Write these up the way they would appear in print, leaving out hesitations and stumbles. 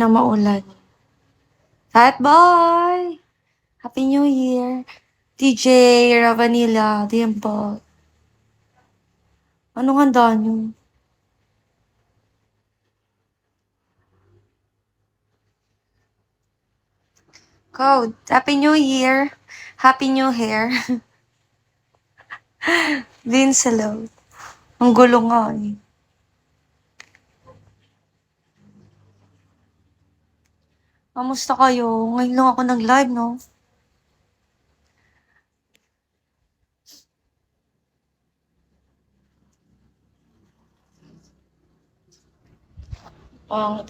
na maulan. Fat boy! Happy New Year! DJ, Ravanilla, Dimple. Anong handa niyo? Code, Happy New Year! Happy New Hair! Vince, hello. Ang gulo nga eh. Kamusta kayo? Ngayon lang ako nag-live, no?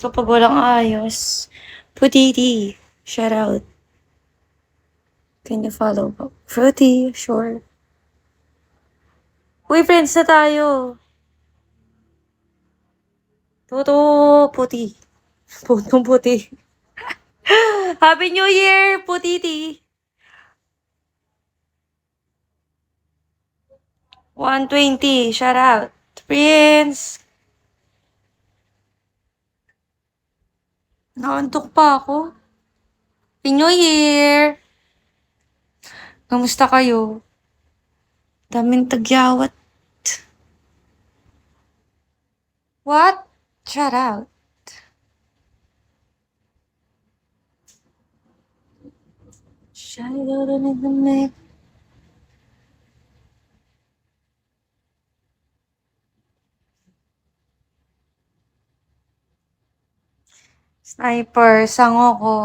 Kapag walang ayos. Putiti, shout out. Can you follow? Fruity, sure. Uy, friends na tayo. Toto, puti. Putong puti. Happy New Year, putiti. 120, shout out. Prince. Naantok pa ako. Happy New Year. Kamusta kayo? Daming tagyawat. What? Shout out. Shout out in the mic. Sniper, sango ko.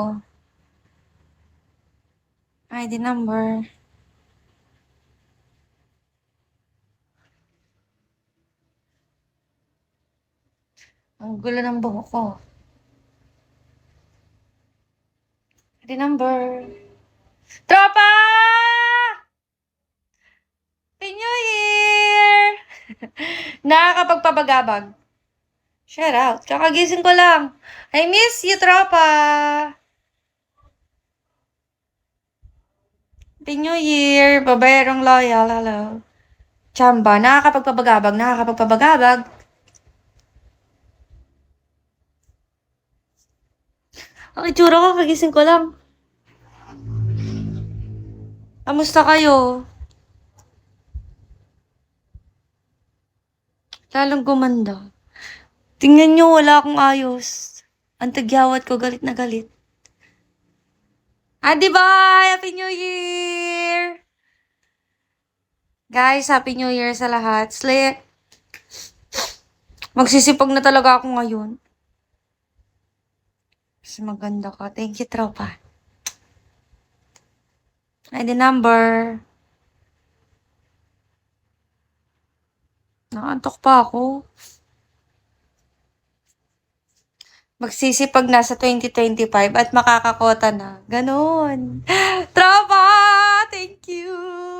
ID number. Ang gulo ng buhok ko. ID number. Tropa! Happy New Year! Nakakapagpabagabag. Shout out. Kakagising ko lang. I miss you, tropa! Happy New Year! Babayarong loyal. Hello. Chamba. Nakakapagpabagabag. Nakakapagpabagabag. Ang itsura ko, kagising ko lang. Kamusta kayo? Lalong gumanda. Tingnan nyo, wala akong ayos. Ang tagyawat ko, galit na galit. Adi bye! Happy New Year! Guys, Happy New Year sa lahat. Slay. Magsisipag na talaga ako ngayon. Mas maganda ka. Thank you, tropa. ID number. Nakaantok pa ako. Magsisipag na sa 2025 at makakakota na. Ganon. Tropa! Thank you!